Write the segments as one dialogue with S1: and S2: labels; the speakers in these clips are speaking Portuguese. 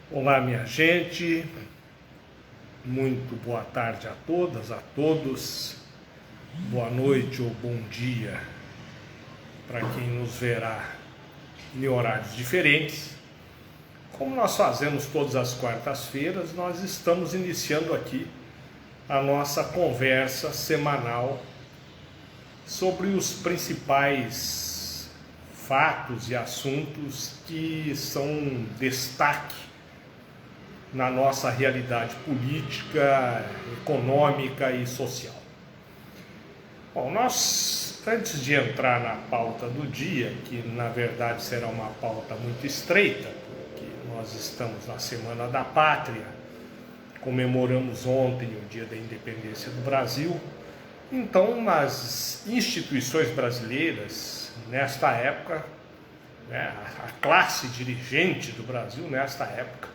S1: Olá, minha gente, muito boa tarde a todas, a todos, boa noite ou bom dia para quem nos verá em horários diferentes. Como nós fazemos todas as quartas-feiras, nós estamos iniciando aqui a nossa conversa semanal sobre os principais fatos e assuntos que são destaque na nossa realidade política, econômica e social. Bom, nós, antes de entrar na pauta do dia, que na verdade será uma pauta muito estreita, porque nós estamos na Semana da Pátria, comemoramos ontem o Dia da Independência do Brasil, então as instituições brasileiras, nesta época, a classe dirigente do Brasil, nesta época,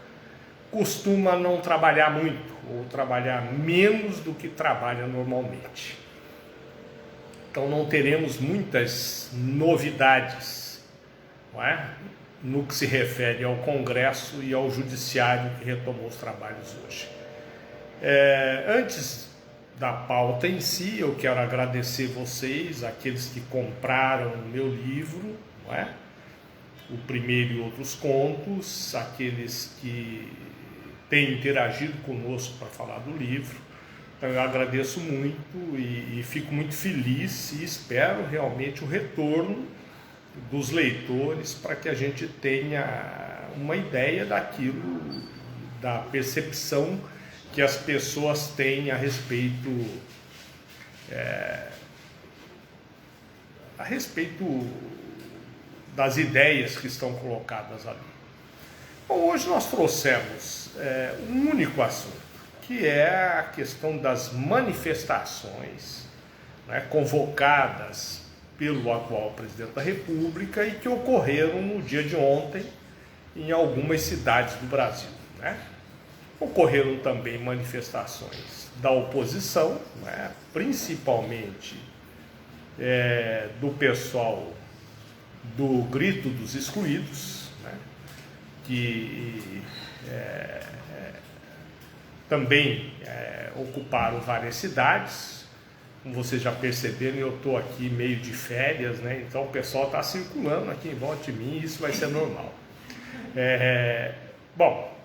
S1: costuma não trabalhar muito, ou trabalhar menos do que trabalha normalmente. Então não teremos muitas novidades, não é? No que se refere ao Congresso e ao Judiciário que retomou os trabalhos hoje. Antes da pauta em si, eu quero agradecer vocês, aqueles que compraram o meu livro, não é? O Primeiro e Outros Contos, aqueles que têm interagido conosco para falar do livro. Então eu agradeço muito e fico muito feliz e espero realmente o retorno dos leitores para que a gente tenha uma ideia daquilo, da percepção que as pessoas têm a respeito das ideias que estão colocadas ali. Bom, hoje nós trouxemos um único assunto, que é a questão das manifestações, né, convocadas pelo atual presidente da República e que ocorreram no dia de ontem em algumas cidades do Brasil, né? Ocorreram também manifestações da oposição, né, principalmente do pessoal do Grito dos Excluídos, né, que também ocuparam várias cidades. Como vocês já perceberam, eu estou aqui meio de férias, né? Então o pessoal está circulando aqui em volta de mim e isso vai ser normal. Bom,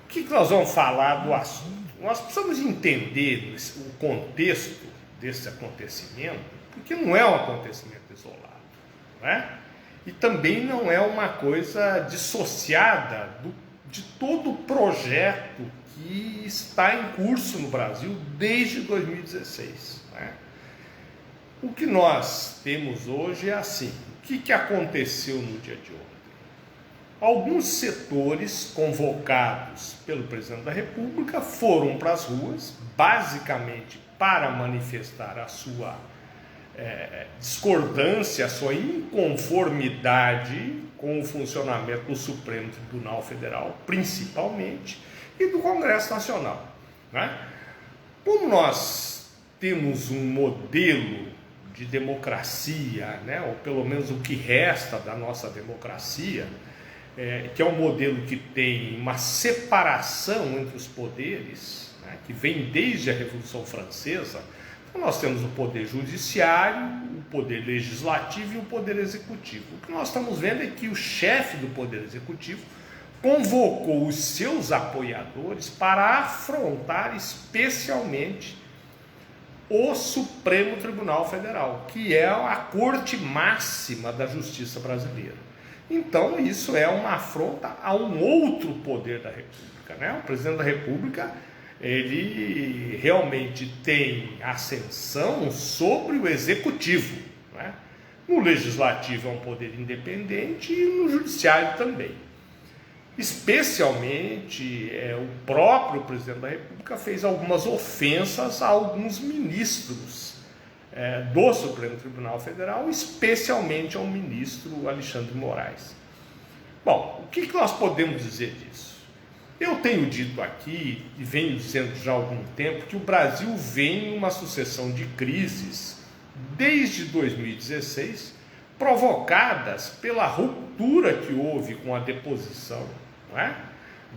S1: o que nós vamos falar do assunto? Nós precisamos entender o contexto desse acontecimento, porque não é um acontecimento isolado, não é? E também não é uma coisa dissociada de todo o projeto que está em curso no Brasil desde 2016. Né? O que nós temos hoje é assim: o que aconteceu no dia de ontem? Alguns setores convocados pelo presidente da República foram para as ruas, basicamente para manifestar a sua discordância, a sua inconformidade com o funcionamento do Supremo Tribunal Federal, principalmente, e do Congresso Nacional. Né? Como nós temos um modelo de democracia, né, ou pelo menos o que resta da nossa democracia, que é um modelo que tem uma separação entre os poderes, né, que vem desde a Revolução Francesa. Então nós temos o poder judiciário, o poder legislativo e o poder executivo. O que nós estamos vendo é que o chefe do poder executivo convocou os seus apoiadores para afrontar especialmente o Supremo Tribunal Federal, que é a corte máxima da justiça brasileira. Então isso é uma afronta a um outro poder da República, né? O presidente da República, ele realmente tem ascensão sobre o executivo, né? No legislativo é um poder independente e no judiciário também. Especialmente, o próprio presidente da República fez algumas ofensas a alguns ministros do Supremo Tribunal Federal, especialmente ao ministro Alexandre Moraes. Bom, o que nós podemos dizer disso? Eu tenho dito aqui, e venho dizendo já há algum tempo, que o Brasil vem em uma sucessão de crises desde 2016, provocadas pela ruptura que houve com a deposição, não é,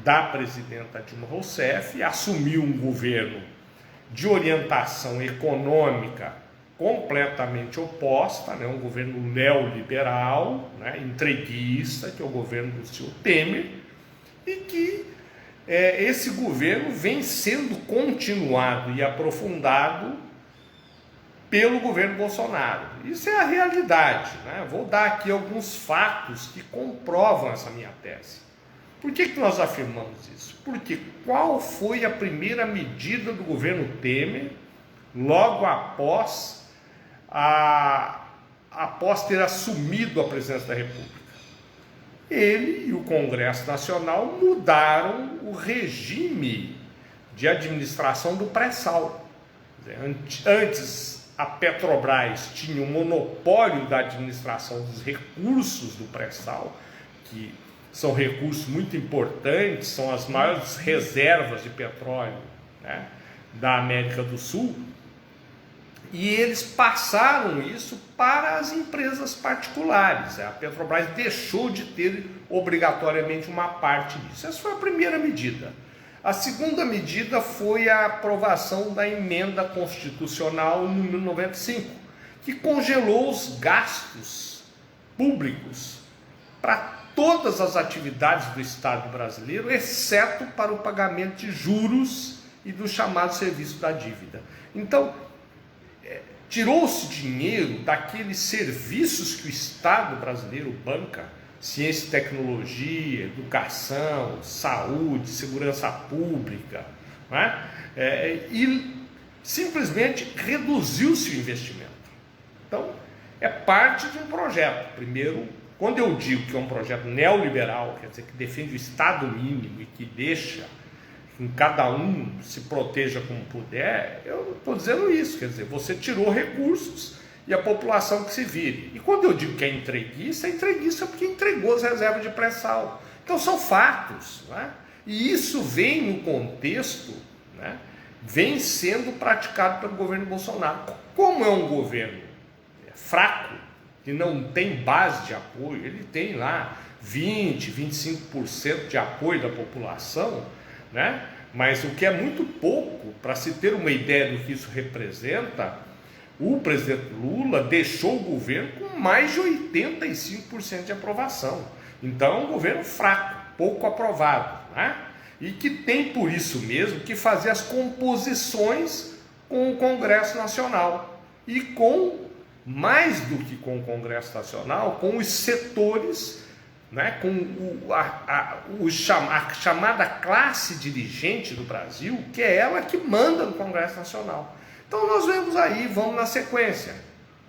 S1: da presidenta Dilma Rousseff, assumiu um governo de orientação econômica completamente oposta, né, um governo neoliberal, né, entreguista, que é o governo do senhor Temer, e que esse governo vem sendo continuado e aprofundado pelo governo Bolsonaro. Isso é a realidade, né? Vou dar aqui alguns fatos que comprovam essa minha tese. Por que nós afirmamos isso? Porque qual foi a primeira medida do governo Temer logo após ter assumido a presidência da República? Ele e o Congresso Nacional mudaram o regime de administração do pré-sal. Antes, a Petrobras tinha o monopólio da administração dos recursos do pré-sal, que são recursos muito importantes, são as maiores reservas de petróleo, né, da América do Sul, e eles passaram isso para as empresas particulares. A Petrobras deixou de ter obrigatoriamente uma parte disso. Essa foi a primeira medida. A segunda medida foi a aprovação da emenda constitucional número 95, que congelou os gastos públicos para todas as atividades do Estado brasileiro, exceto para o pagamento de juros e do chamado serviço da dívida. Então, tirou-se dinheiro daqueles serviços que o Estado brasileiro banca, ciência e tecnologia, educação, saúde, segurança pública, não é? E simplesmente reduziu-se o investimento. Então, é parte de um projeto. Primeiro, quando eu digo que é um projeto neoliberal, quer dizer, que defende o Estado mínimo e que deixa que cada um se proteja como puder, eu estou dizendo isso, quer dizer, você tirou recursos e a população que se vire. E quando eu digo que é entreguista porque entregou as reservas de pré-sal. Então são fatos, né? E isso vem no contexto, né, vem sendo praticado pelo governo Bolsonaro. Como é um governo fraco, que não tem base de apoio, ele tem lá 20, 25% de apoio da população, né? Mas o que é muito pouco, para se ter uma ideia do que isso representa, o presidente Lula deixou o governo com mais de 85% de aprovação. Então é um governo fraco, pouco aprovado, né? E que tem por isso mesmo que fazer as composições com o Congresso Nacional e com, mais do que com o Congresso Nacional, com os setores, né, com a chamada classe dirigente do Brasil, que é ela que manda no Congresso Nacional. Então nós vemos aí, vamos na sequência,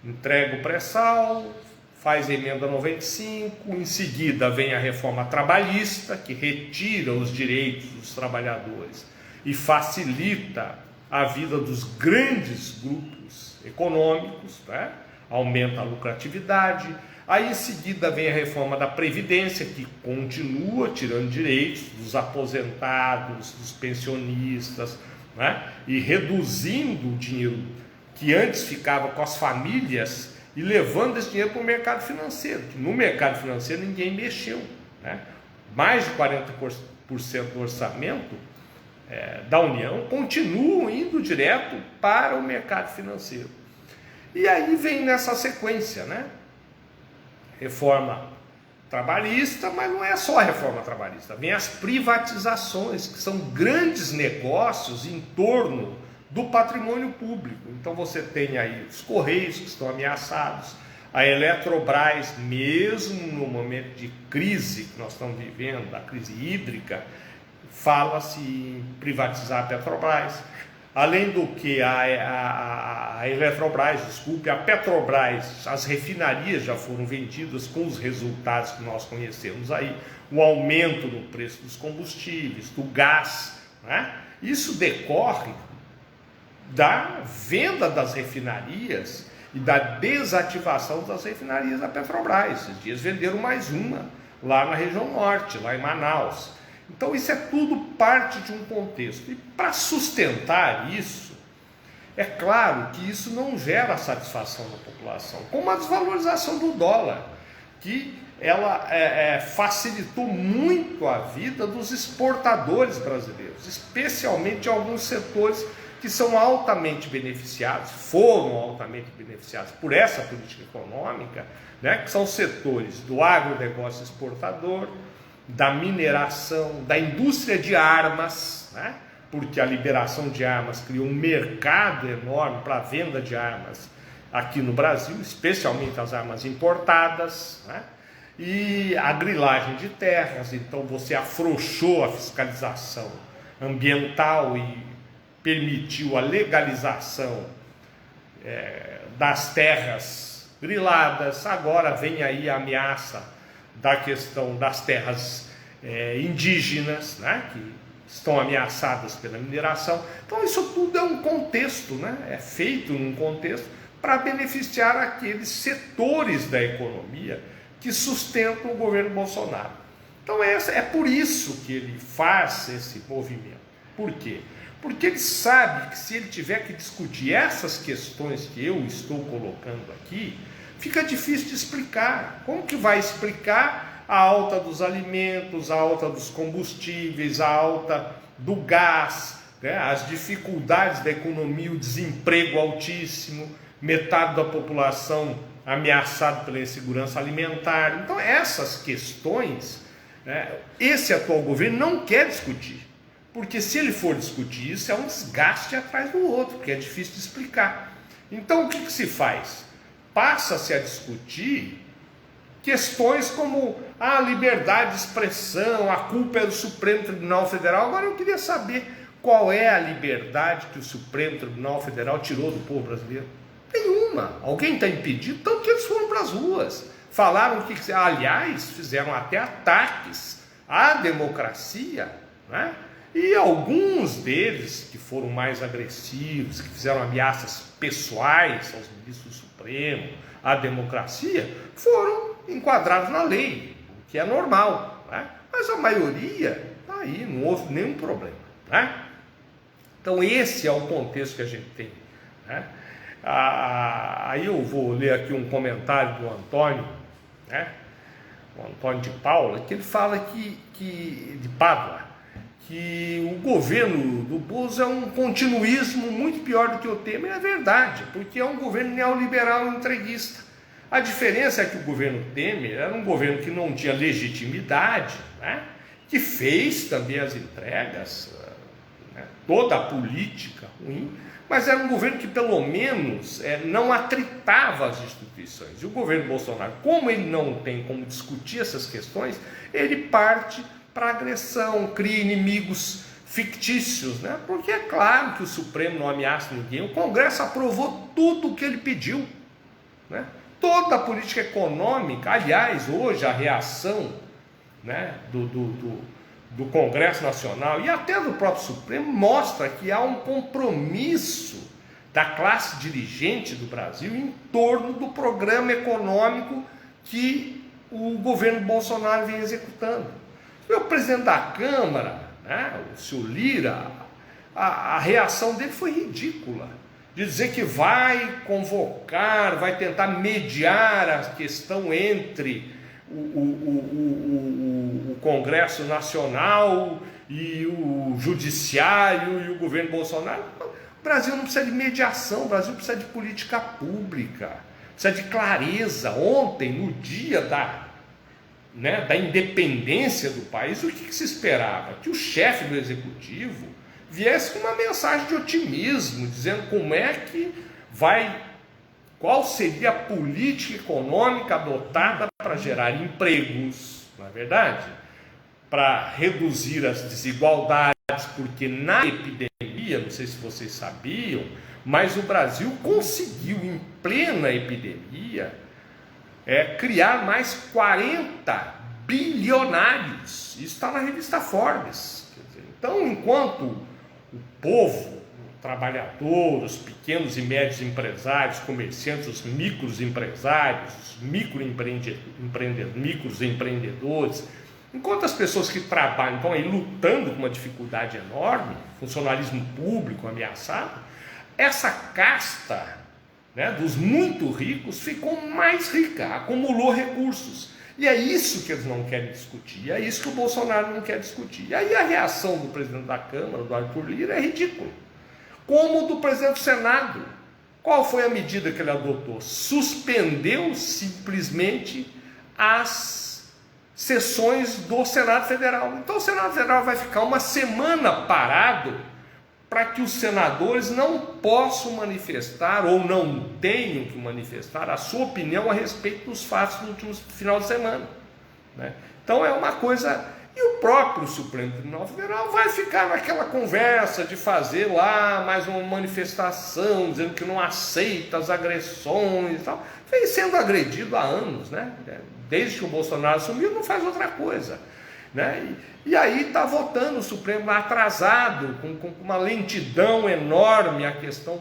S1: entrega o pré-sal, faz a emenda 95, em seguida vem a reforma trabalhista, que retira os direitos dos trabalhadores e facilita a vida dos grandes grupos econômicos, né? Aumenta a lucratividade. Aí em seguida vem a reforma da Previdência, que continua tirando direitos dos aposentados, dos pensionistas, né? E reduzindo o dinheiro que antes ficava com as famílias e levando esse dinheiro para o mercado financeiro, que no mercado financeiro ninguém mexeu, né? Mais de 40% do orçamento da União continuam indo direto para o mercado financeiro. E aí vem nessa sequência, né? Reforma trabalhista, mas não é só a reforma trabalhista, vem as privatizações, que são grandes negócios em torno do patrimônio público. Então você tem aí os Correios, que estão ameaçados, a Eletrobras, mesmo no momento de crise que nós estamos vivendo, a crise hídrica, fala-se em privatizar a Petrobras. Além do que a Eletrobras, desculpe, a Petrobras, as refinarias já foram vendidas com os resultados que nós conhecemos aí, o aumento no preço dos combustíveis, do gás, né? Isso decorre da venda das refinarias e da desativação das refinarias da Petrobras. Esses dias venderam mais uma lá na região norte, lá em Manaus. Então isso é tudo parte de um contexto. E para sustentar isso, É claro que isso não gera satisfação na população, como a desvalorização do dólar, que ela facilitou muito a vida dos exportadores brasileiros, especialmente de alguns setores que são altamente beneficiados, foram altamente beneficiados por essa política econômica, né, que são setores do agronegócio exportador, da mineração, da indústria de armas, né, porque a liberação de armas criou um mercado enorme para a venda de armas aqui no Brasil, especialmente as armas importadas, né, e a grilagem de terras. Então você afrouxou a fiscalização ambiental e permitiu a legalização das terras griladas. Agora vem aí a ameaça da questão das terras indígenas, né, que estão ameaçadas pela mineração. Então isso tudo é um contexto, né, é feito num contexto para beneficiar aqueles setores da economia que sustentam o governo Bolsonaro. Então é por isso que ele faz esse movimento. Por quê? Porque ele sabe que se ele tiver que discutir essas questões que eu estou colocando aqui, fica difícil de explicar. Como que vai explicar a alta dos alimentos, a alta dos combustíveis, a alta do gás, né? As dificuldades da economia, o desemprego altíssimo, metade da população ameaçada pela insegurança alimentar. Então essas questões, né, esse atual governo não quer discutir. Porque se ele for discutir isso, é um desgaste atrás do outro, porque é difícil de explicar. Então o que se faz? Passa-se a discutir questões como a liberdade de expressão, a culpa é do Supremo Tribunal Federal. Agora eu queria saber qual é a liberdade que o Supremo Tribunal Federal tirou do povo brasileiro. Nenhuma. Alguém está impedido, tanto que eles foram para as ruas. Falaram que, aliás, fizeram até ataques à democracia, né? E alguns deles, que foram mais agressivos, que fizeram ameaças pessoais aos ministros do Supremo, à democracia, foram enquadrados na lei, o que é normal, né? Mas a maioria está aí, não houve nenhum problema, né? Então esse é o contexto que a gente tem, né? Aí eu vou ler aqui um comentário do Antônio, né? O Antônio de Paula, que ele fala de Pádua, que o governo do Bozo é um continuismo muito pior do que o Temer. É verdade, porque é um governo neoliberal entreguista. A diferença é que o governo Temer era um governo que não tinha legitimidade, né? Que fez também as entregas, né? Toda a política ruim, mas era um governo que pelo menos não atritava as instituições. E o governo Bolsonaro, como ele não tem como discutir essas questões, ele parte para agressão, cria inimigos fictícios, né? Porque é claro que o Supremo não ameaça ninguém. O Congresso aprovou tudo o que ele pediu, né? Toda a política econômica, aliás, hoje a reação, né, do Congresso Nacional e até do próprio Supremo mostra que há um compromisso da classe dirigente do Brasil em torno do programa econômico que o governo Bolsonaro vem executando. O presidente da Câmara, né, o senhor Lira, a reação dele foi ridícula, de dizer que vai convocar, vai tentar mediar a questão entre o Congresso Nacional e o Judiciário e o governo Bolsonaro. O Brasil não precisa de mediação, o Brasil precisa de política pública, precisa de clareza. Ontem, no dia da independência do país, o que se esperava? Que o chefe do executivo viesse com uma mensagem de otimismo, dizendo qual seria a política econômica adotada para gerar empregos, não é verdade? Para reduzir as desigualdades, porque na epidemia, não sei se vocês sabiam, mas o Brasil conseguiu, em plena epidemia, criar mais 40 bilionários. Isso está na revista Forbes. Então, enquanto o povo, o trabalhador, os pequenos e médios empresários, comerciantes, os microempresários, os microempreendedores, enquanto as pessoas que trabalham estão aí lutando com uma dificuldade enorme, funcionalismo público ameaçado, essa casta, né, dos muito ricos ficou mais rica, acumulou recursos. E é isso que eles não querem discutir, é isso que o Bolsonaro não quer discutir. E aí a reação do presidente da Câmara, do Arthur Lira, é ridícula. Como do presidente do Senado. Qual foi a medida que ele adotou? Suspendeu simplesmente as sessões do Senado Federal. Então o Senado Federal vai ficar uma semana parado para que os senadores não possam manifestar ou não tenham que manifestar a sua opinião a respeito dos fatos do último final de semana, né? Então é uma coisa... E o próprio Supremo Tribunal Federal vai ficar naquela conversa de fazer lá mais uma manifestação, dizendo que não aceita as agressões e tal. Vem sendo agredido há anos, né? Desde que o Bolsonaro assumiu, não faz outra coisa, né? E aí está votando o Supremo atrasado, com uma lentidão enorme a questão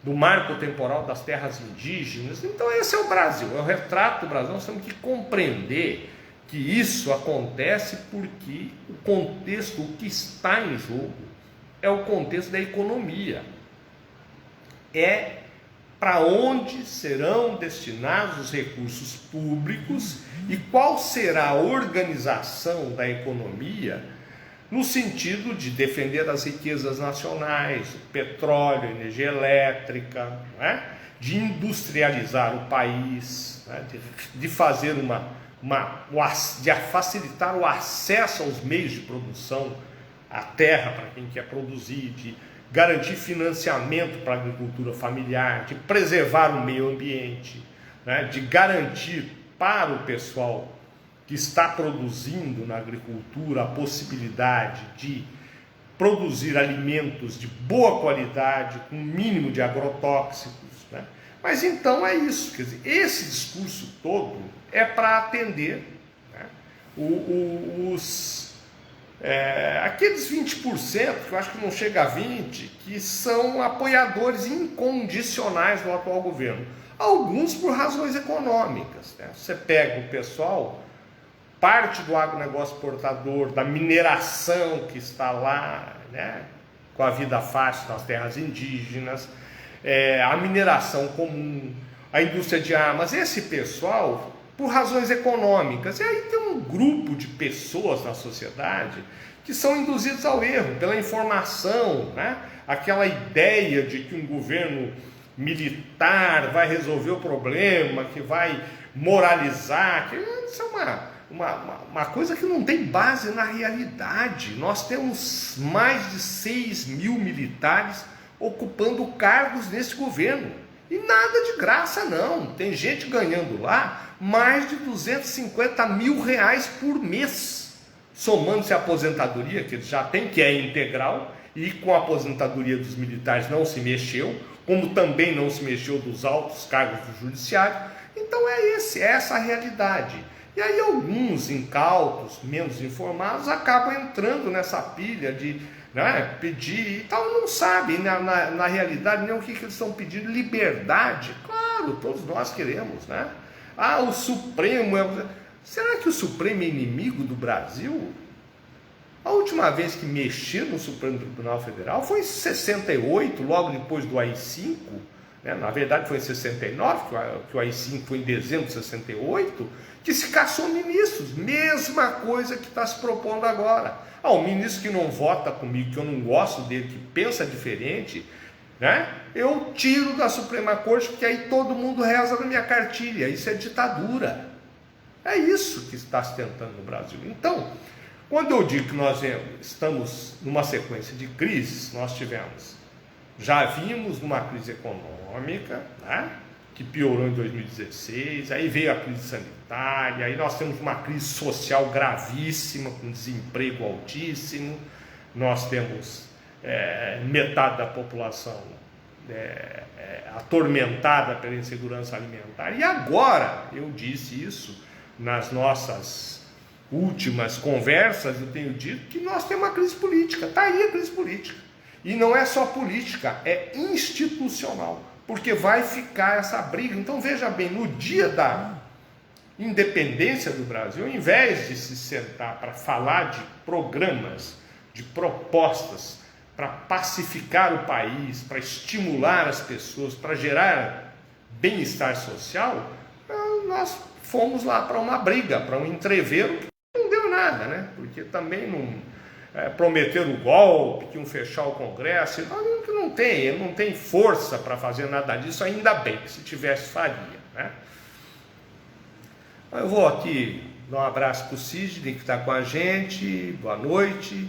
S1: do marco temporal das terras indígenas. Então esse é o Brasil, é o retrato do Brasil. Nós temos que compreender que isso acontece porque o contexto, o que está em jogo, é o contexto da economia. É para onde serão destinados os recursos públicos e qual será a organização da economia no sentido de defender as riquezas nacionais, o petróleo, a energia elétrica, né? De industrializar o país, né? de fazer de facilitar o acesso aos meios de produção, à terra para quem quer produzir, de garantir financiamento para a agricultura familiar, de preservar o meio ambiente, né, de garantir para o pessoal que está produzindo na agricultura a possibilidade de produzir alimentos de boa qualidade, com mínimo de agrotóxicos, né? Mas então é isso, quer dizer, esse discurso todo é para atender, né, aqueles 20%, que eu acho que não chega a 20%, que são apoiadores incondicionais do atual governo. Alguns por razões econômicas, né? Você pega o pessoal, parte do agronegócio exportador, da mineração que está lá, né, com a vida fácil nas terras indígenas, a mineração comum, a indústria de armas, esse pessoal por razões econômicas. E aí tem um grupo de pessoas na sociedade que são induzidos ao erro pela informação, né? Aquela ideia de que um governo militar vai resolver o problema, que vai moralizar, que isso é uma coisa que não tem base na realidade. Nós temos mais de 6 mil militares ocupando cargos nesse governo. E nada de graça não, tem gente ganhando lá mais de 250 mil reais por mês, somando-se a aposentadoria, que eles já têm, que é integral, e com a aposentadoria dos militares não se mexeu, como também não se mexeu dos altos cargos do judiciário. Então é essa a realidade. E aí alguns incautos, menos informados, acabam entrando nessa pilha de, né, pedir e tal, não sabem na realidade nem o que eles estão pedindo. Liberdade, claro, todos nós queremos, né? O Supremo Será que o Supremo é inimigo do Brasil? A última vez que mexeu no Supremo Tribunal Federal foi em 68, logo depois do AI-5, né? Na verdade foi em 69, que o AI-5 foi em dezembro de 68, que se caçou ministros, mesma coisa que está se propondo agora. Um ministro que não vota comigo, que eu não gosto dele, que pensa diferente, né? Eu tiro da Suprema Corte, porque aí todo mundo reza na minha cartilha. Isso é ditadura. É isso que está se tentando no Brasil. Então, quando eu digo que nós estamos numa sequência de crises, nós já vimos numa crise econômica, né, que piorou em 2016, aí veio a crise sanitária, aí nós temos uma crise social gravíssima, com desemprego altíssimo, nós temos metade da população atormentada pela insegurança alimentar. E agora, eu disse isso nas nossas últimas conversas, eu tenho dito que nós temos uma crise política. Está aí a crise política. E não é só política, é institucional, porque vai ficar essa briga. Então veja bem, no dia da independência do Brasil, ao invés de se sentar para falar de programas, de propostas para pacificar o país, para estimular as pessoas, para gerar bem-estar social, nós fomos lá para uma briga, para um entreveiro que não deu nada, né? Porque também não prometeram o golpe, que iam fechar o Congresso, ele não tem força para fazer nada disso, ainda bem, que se tivesse faria, né? Eu vou aqui dar um abraço para o Sidney, que está com a gente, boa noite.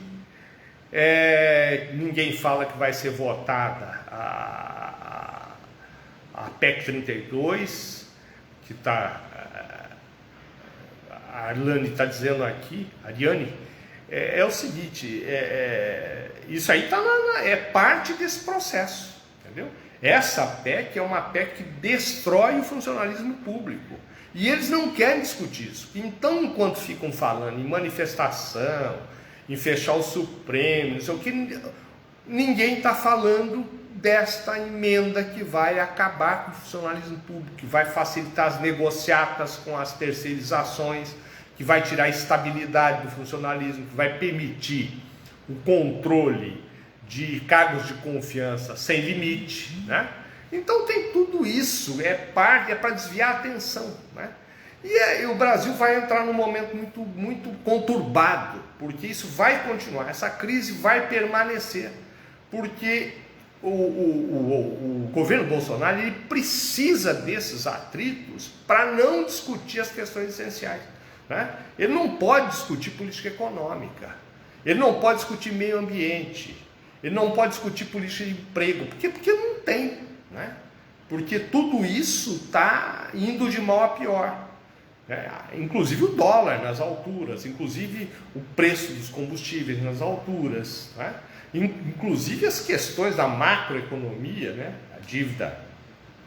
S1: Ninguém fala que vai ser votada a PEC 32, que está, a Arlane está dizendo aqui, Ariane, é o seguinte, isso aí é parte desse processo, entendeu? Essa PEC é uma PEC que destrói o funcionalismo público, e eles não querem discutir isso. Então, enquanto ficam falando em manifestação, em fechar o Supremo, não sei o que, ninguém está falando desta emenda que vai acabar com o funcionalismo público, que vai facilitar as negociatas com as terceirizações, que vai tirar a estabilidade do funcionalismo, que vai permitir o controle de cargos de confiança sem limite, né? Então tem tudo isso, é para desviar a atenção, né? E o Brasil vai entrar num momento muito, muito conturbado, porque isso vai continuar, essa crise vai permanecer, porque o governo Bolsonaro ele precisa desses atritos para não discutir as questões essenciais, né? Ele não pode discutir política econômica, ele não pode discutir meio ambiente, ele não pode discutir política de emprego, porque não tem, né? Porque tudo isso está indo de mal a pior. Inclusive o dólar nas alturas, inclusive o preço dos combustíveis nas alturas, né? Inclusive as questões da macroeconomia, né? A dívida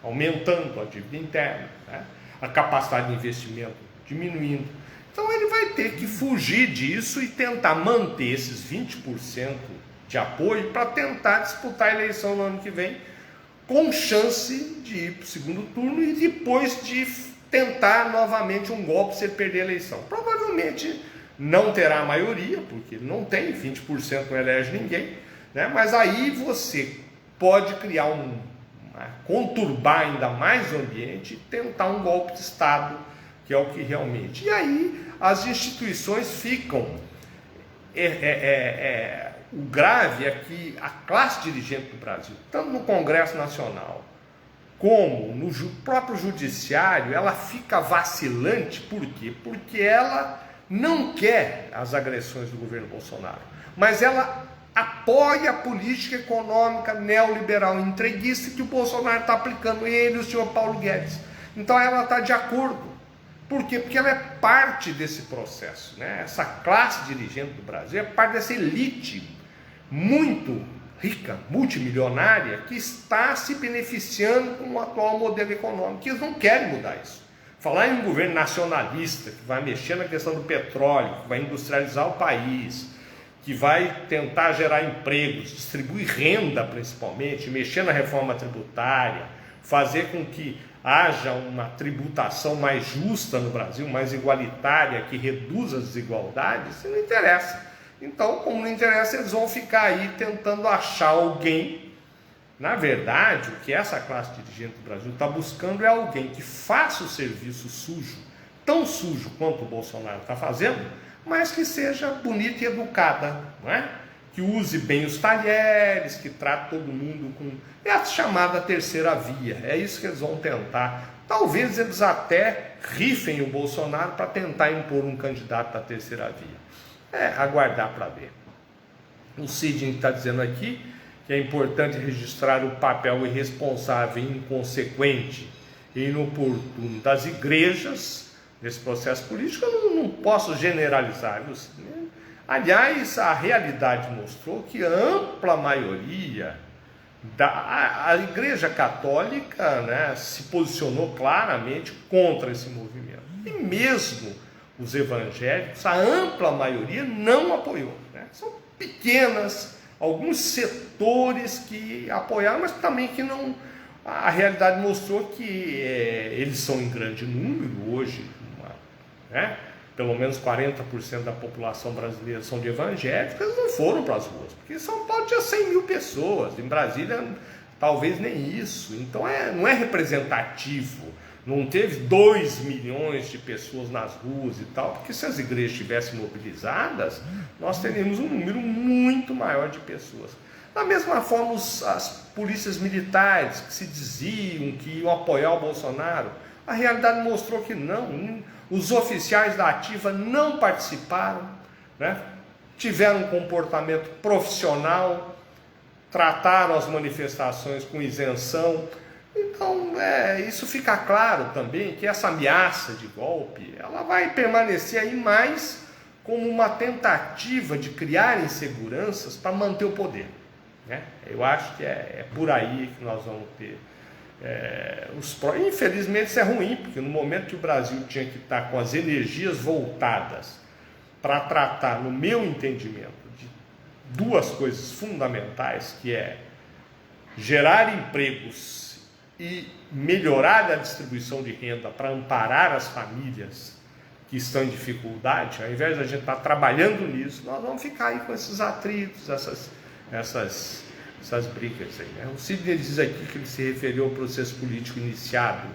S1: aumentando, a dívida interna, né? A capacidade de investimento diminuindo. Então ele vai ter que fugir disso e tentar manter esses 20% de apoio para tentar disputar a eleição no ano que vem, com chance de ir para o segundo turno e depois de tentar novamente um golpe se ele perder a eleição. Provavelmente não terá maioria, porque não tem, 20% não elege ninguém, né? Mas aí você pode criar conturbar ainda mais o ambiente e tentar um golpe de Estado, que é o que realmente... E aí as instituições ficam... O grave é que a classe dirigente do Brasil, tanto no Congresso Nacional, como no próprio judiciário, ela fica vacilante. Por quê? Porque ela não quer as agressões do governo Bolsonaro, mas ela apoia a política econômica neoliberal entreguista que o Bolsonaro está aplicando, ele e o senhor Paulo Guedes. Então ela está de acordo. Por quê? Porque ela é parte desse processo, né? Essa classe dirigente do Brasil é parte dessa elite muito rica, multimilionária, que está se beneficiando com o atual modelo econômico, que eles não querem mudar isso. Falar em um governo nacionalista, que vai mexer na questão do petróleo, que vai industrializar o país, que vai tentar gerar empregos, distribuir renda principalmente, mexer na reforma tributária, fazer com que haja uma tributação mais justa no Brasil, mais igualitária, que reduza as desigualdades, isso não interessa. Então, como não interessa, eles vão ficar aí tentando achar alguém. Na verdade, o que essa classe dirigente do Brasil está buscando é alguém que faça o serviço sujo, tão sujo quanto o Bolsonaro está fazendo, mas que seja bonita e educada, não é? Que use bem os talheres, que trate todo mundo com... É a chamada terceira via, é isso que eles vão tentar. Talvez eles até rifem o Bolsonaro para tentar impor um candidato da terceira via. Aguardar para ver. O Sidney está dizendo aqui que é importante registrar o papel irresponsável, inconsequente e inoportuno das igrejas nesse processo político. Eu não posso generalizar, viu? Aliás, a realidade mostrou que a ampla maioria a Igreja Católica, né, se posicionou claramente contra esse movimento. E mesmo os evangélicos, a ampla maioria não apoiou, né? São pequenas, alguns setores que apoiaram, mas também que não... A realidade mostrou que eles são em grande número hoje, né? pelo menos 40% da população brasileira são de evangélicos, eles não foram para as ruas, porque em São Paulo tinha 100 mil pessoas, em Brasília talvez nem isso, então não é representativo, não teve 2 milhões de pessoas nas ruas e tal, porque se as igrejas estivessem mobilizadas, nós teríamos um número muito maior de pessoas. Da mesma forma, as polícias militares que se diziam que iam apoiar o Bolsonaro, a realidade mostrou que não. Os oficiais da ativa não participaram, né? Tiveram um comportamento profissional, trataram as manifestações com isenção. Então, isso fica claro também que essa ameaça de golpe, ela vai permanecer aí mais como uma tentativa de criar inseguranças para manter o poder, né? Eu acho que é por aí que nós vamos ter infelizmente isso é ruim, porque no momento que o Brasil tinha que estar com as energias voltadas para tratar, no meu entendimento, de duas coisas fundamentais, que é gerar empregos e melhorar a distribuição de renda para amparar as famílias que estão em dificuldade, ao invés de a gente estar trabalhando nisso, nós vamos ficar aí com esses atritos, essas brigas aí, né? O Sidney diz aqui que ele se referiu ao processo político iniciado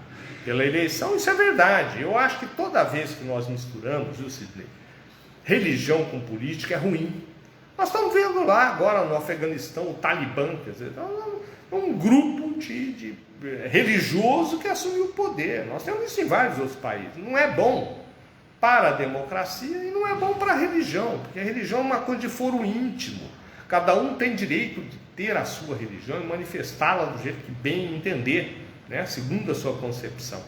S1: pela eleição. Isso é verdade. Eu acho que toda vez que nós misturamos, viu, Sidney, religião com política é ruim. Nós estamos vendo lá agora no Afeganistão o Talibã, quer dizer, um grupo de religioso que assumiu o poder. Nós temos isso em vários outros países. Não é bom para a democracia e não é bom para a religião, porque a religião é uma coisa de foro íntimo. Cada um tem direito de ter a sua religião e manifestá-la do jeito que bem entender, né? Segundo a sua concepção.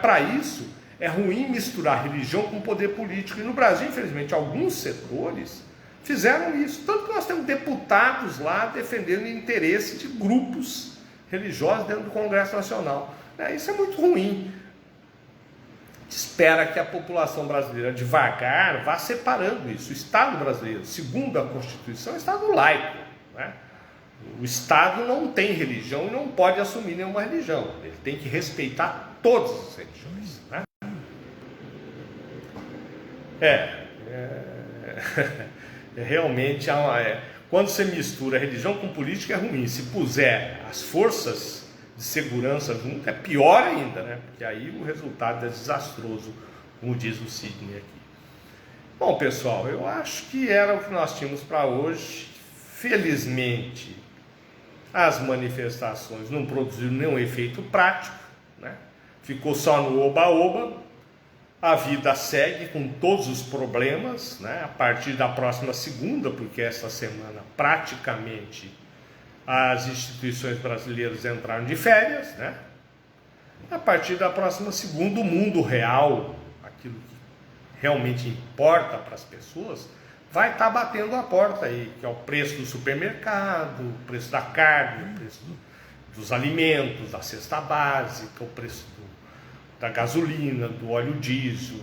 S1: Para isso, é ruim misturar religião com poder político. E no Brasil, infelizmente, alguns setores fizeram isso. Tanto que nós temos deputados lá defendendo o interesse de grupos religiosos dentro do Congresso Nacional. Isso é muito ruim. Espera que a população brasileira devagar vá separando isso. O Estado brasileiro, segundo a Constituição, é um Estado laico, né? O Estado não tem religião e não pode assumir nenhuma religião. Ele tem que respeitar todas as religiões, né? Realmente, quando você mistura religião com política é ruim. Se puser as forças de segurança junto, é pior ainda, né? Porque aí o resultado é desastroso, como diz o Sidney aqui. Bom, pessoal, eu acho que era o que nós tínhamos para hoje. Felizmente, as manifestações não produziram nenhum efeito prático, né? Ficou só no oba-oba. A vida segue com todos os problemas, né? A partir da próxima segunda, porque essa semana praticamente as instituições brasileiras entraram de férias, né? A partir da próxima segunda, o mundo real, aquilo que realmente importa para as pessoas, vai estar batendo a porta aí, que é o preço do supermercado, o preço da carne, o preço dos alimentos, da cesta básica, o preço da gasolina, do óleo diesel,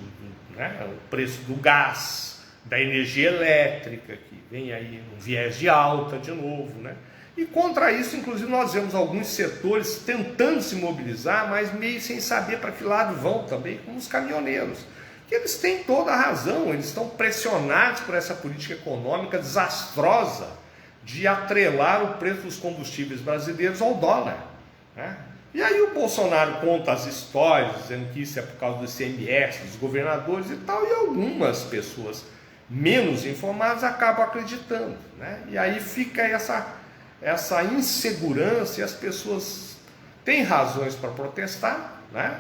S1: né? O preço do gás, da energia elétrica, que vem aí um viés de alta de novo, né? E contra isso, inclusive, nós vemos alguns setores tentando se mobilizar, mas meio sem saber para que lado vão também, como os caminhoneiros, que eles têm toda a razão, eles estão pressionados por essa política econômica desastrosa de atrelar o preço dos combustíveis brasileiros ao dólar, né? E aí o Bolsonaro conta as histórias, dizendo que isso é por causa do ICMS, dos governadores e tal, e algumas pessoas menos informadas acabam acreditando, né? E aí fica essa insegurança e as pessoas têm razões para protestar, né?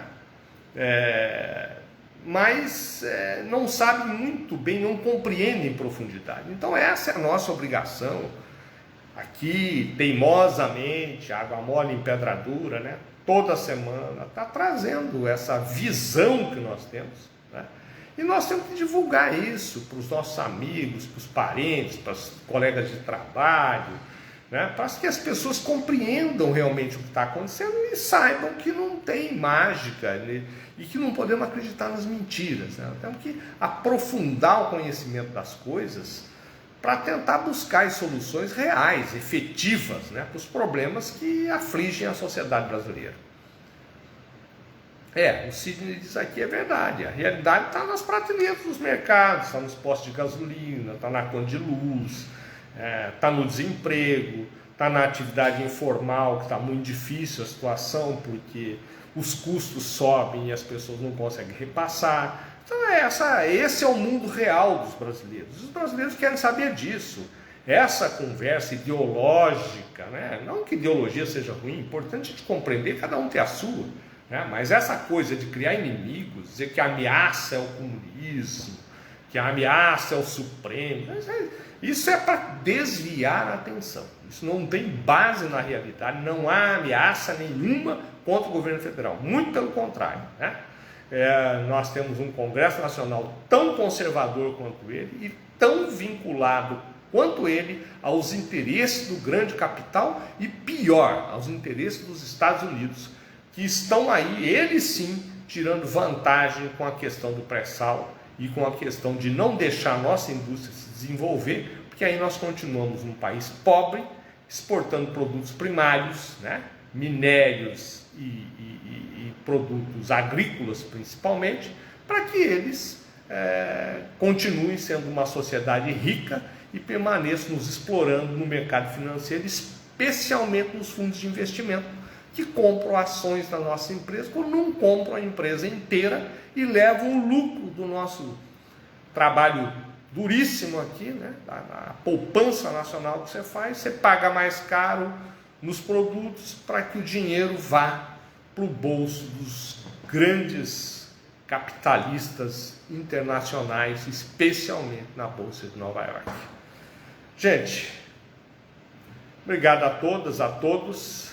S1: Mas não sabem muito bem, não compreendem em profundidade. Então essa é a nossa obrigação aqui, teimosamente, água mole em pedra dura, né? Toda semana está trazendo essa visão que nós temos, né? E nós temos que divulgar isso para os nossos amigos, para os parentes, para os colegas de trabalho, né? Para que as pessoas compreendam realmente o que está acontecendo e saibam que não tem mágica, né? E que não podemos acreditar nas mentiras, né? Temos que aprofundar o conhecimento das coisas para tentar buscar soluções reais, efetivas, né, para os problemas que afligem a sociedade brasileira. O Sidney diz aqui, é verdade, a realidade está nas prateleiras dos mercados, está nos postos de gasolina, está na conta de luz, está no desemprego, está na atividade informal, que está muito difícil a situação, porque os custos sobem e as pessoas não conseguem repassar. Então esse é o mundo real dos brasileiros. Os brasileiros querem saber disso. Essa conversa ideológica, né? Não que ideologia seja ruim, é importante a gente compreender, cada um tem a sua, né? Mas essa coisa de criar inimigos, dizer que a ameaça é o comunismo, que a ameaça é o Supremo, isso é para desviar a atenção. Isso não tem base na realidade, não há ameaça nenhuma contra o governo federal, muito pelo contrário, né? Nós temos um Congresso Nacional tão conservador quanto ele e tão vinculado quanto ele aos interesses do grande capital e, pior, aos interesses dos Estados Unidos, que estão aí, eles sim, tirando vantagem com a questão do pré-sal e com a questão de não deixar a nossa indústria se desenvolver, porque aí nós continuamos num país pobre, exportando produtos primários, né? Minérios e produtos agrícolas principalmente, para que eles continuem sendo uma sociedade rica e permaneçam nos explorando no mercado financeiro, especialmente nos fundos de investimento, que compram ações da nossa empresa, quando não compram a empresa inteira e levam o lucro do nosso trabalho duríssimo aqui, né? A poupança nacional que você faz, você paga mais caro nos produtos para que o dinheiro vá para o bolso dos grandes capitalistas internacionais, especialmente na Bolsa de Nova York. Gente, obrigado a todas, a todos.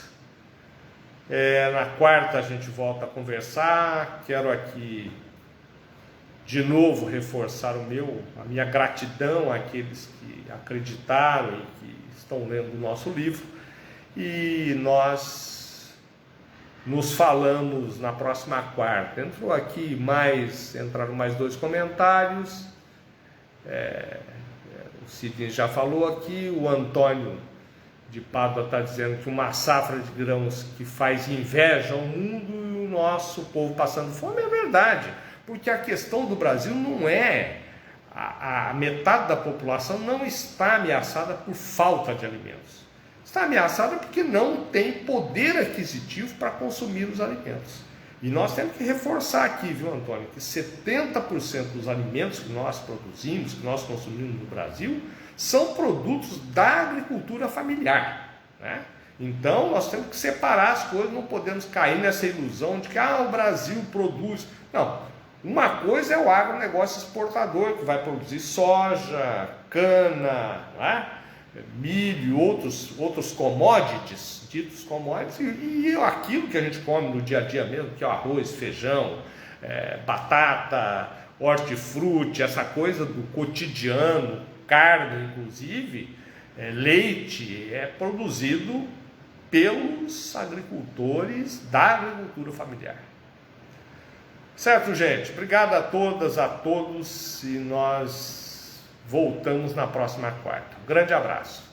S1: Na quarta a gente volta a conversar. Quero aqui de novo reforçar a minha gratidão àqueles que acreditaram e que estão lendo o nosso livro. E nós nos falamos na próxima quarta. Entraram mais 2 comentários. O Sidney já falou aqui, o Antônio de Pádua está dizendo que uma safra de grãos que faz inveja ao mundo e o nosso povo passando fome. É verdade, porque a questão do Brasil não é a metade da população não está ameaçada por falta de alimentos, está ameaçada porque não tem poder aquisitivo para consumir os alimentos. E nós temos que reforçar aqui, viu, Antônio, que 70% dos alimentos que nós produzimos, que nós consumimos no Brasil, são produtos da agricultura familiar, né? Então nós temos que separar as coisas, não podemos cair nessa ilusão de que o Brasil produz. Não, uma coisa é o agronegócio exportador, que vai produzir soja, cana, né? Milho, outros commodities, ditos commodities, e aquilo que a gente come no dia a dia mesmo, que é o arroz, feijão, batata, hortifruti, essa coisa do cotidiano, carne inclusive, leite, é produzido pelos agricultores da agricultura familiar. Certo, gente? Obrigado a todas, a todos, e nós voltamos na próxima quarta. Um grande abraço.